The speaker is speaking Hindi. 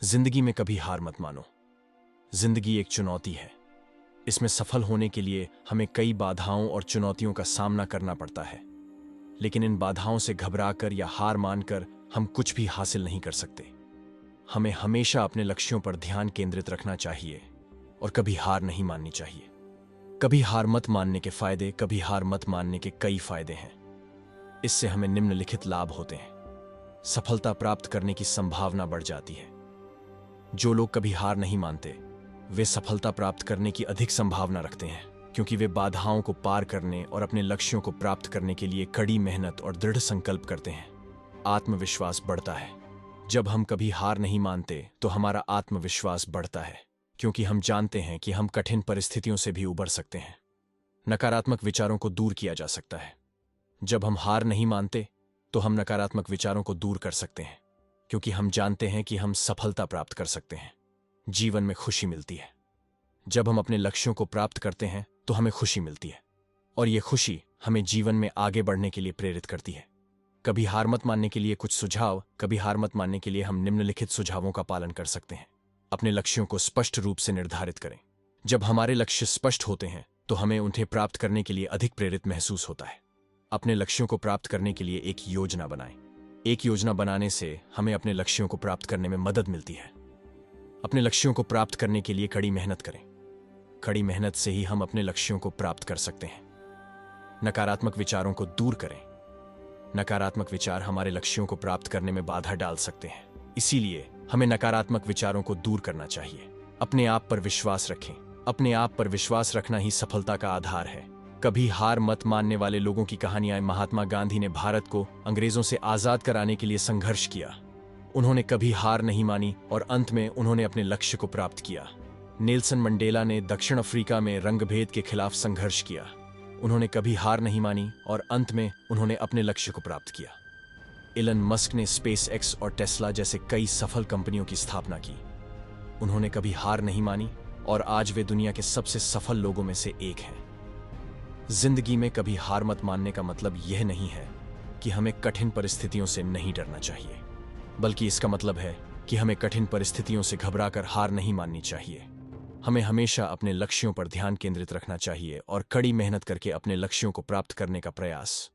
जिंदगी में कभी हार मत मानो। जिंदगी एक चुनौती है। इसमें सफल होने के लिए हमें कई बाधाओं और चुनौतियों का सामना करना पड़ता है, लेकिन इन बाधाओं से घबराकर या हार मानकर हम कुछ भी हासिल नहीं कर सकते। हमें हमेशा अपने लक्ष्यों पर ध्यान केंद्रित रखना चाहिए और कभी हार नहीं माननी चाहिए। कभी हार मत मानने के फायदे, कभी हार मत मानने के कई फायदे हैं। इससे हमें निम्नलिखित लाभ होते हैं। सफलता प्राप्त करने की संभावना बढ़ जाती है। जो लोग कभी हार नहीं मानते, वे सफलता प्राप्त करने की अधिक संभावना रखते हैं, क्योंकि वे बाधाओं को पार करने और अपने लक्ष्यों को प्राप्त करने के लिए कड़ी मेहनत और दृढ़ संकल्प करते हैं। आत्मविश्वास बढ़ता है। जब हम कभी हार नहीं मानते तो हमारा आत्मविश्वास बढ़ता है, क्योंकि हम जानते हैं कि हम कठिन परिस्थितियों से भी उबर सकते हैं। नकारात्मक विचारों को दूर किया जा सकता है। जब हम हार नहीं मानते तो हम नकारात्मक विचारों को दूर कर सकते हैं, क्योंकि हम जानते हैं कि हम सफलता प्राप्त कर सकते हैं। जीवन में खुशी मिलती है। जब हम अपने लक्ष्यों को प्राप्त करते हैं तो हमें खुशी मिलती है, और ये खुशी हमें जीवन में आगे बढ़ने के लिए प्रेरित करती है। कभी हार मत मानने के लिए कुछ सुझाव। कभी हार मत मानने के लिए हम निम्नलिखित सुझावों का पालन कर सकते हैं। अपने लक्ष्यों को स्पष्ट रूप से निर्धारित करें। जब हमारे लक्ष्य स्पष्ट होते हैं तो हमें उन्हें प्राप्त करने के लिए अधिक प्रेरित महसूस होता है। अपने लक्ष्यों को प्राप्त करने के लिए एक योजना बनाएं। एक योजना बनाने से हमें अपने लक्ष्यों को प्राप्त करने में मदद मिलती है। अपने लक्ष्यों को प्राप्त करने के लिए कड़ी मेहनत करें। कड़ी मेहनत से ही हम अपने लक्ष्यों को प्राप्त कर सकते हैं। नकारात्मक विचारों को दूर करें। नकारात्मक विचार हमारे लक्ष्यों को प्राप्त करने में बाधा डाल सकते हैं, इसीलिए हमें नकारात्मक विचारों को दूर करना चाहिए। अपने आप पर विश्वास रखें। अपने आप पर विश्वास रखना ही सफलता का आधार है। कभी हार मत मानने वाले लोगों की कहानियां। महात्मा गांधी ने भारत को अंग्रेजों से आजाद कराने के लिए संघर्ष किया। उन्होंने कभी हार नहीं मानी और अंत में उन्होंने अपने लक्ष्य को प्राप्त किया। नेल्सन मंडेला ने दक्षिण अफ्रीका में रंगभेद के खिलाफ संघर्ष किया। उन्होंने कभी हार नहीं मानी और अंत में उन्होंने अपने लक्ष्य को प्राप्त किया। इलन मस्क ने स्पेस एक्स और टेस्ला जैसे कई सफल कंपनियों की स्थापना की। उन्होंने कभी हार नहीं मानी और आज वे दुनिया के सबसे सफल लोगों में से एक हैं। जिंदगी में कभी हार मत मानने का मतलब यह नहीं है कि हमें कठिन परिस्थितियों से नहीं डरना चाहिए, बल्कि इसका मतलब है कि हमें कठिन परिस्थितियों से घबराकर हार नहीं माननी चाहिए। हमें हमेशा अपने लक्ष्यों पर ध्यान केंद्रित रखना चाहिए और कड़ी मेहनत करके अपने लक्ष्यों को प्राप्त करने का प्रयास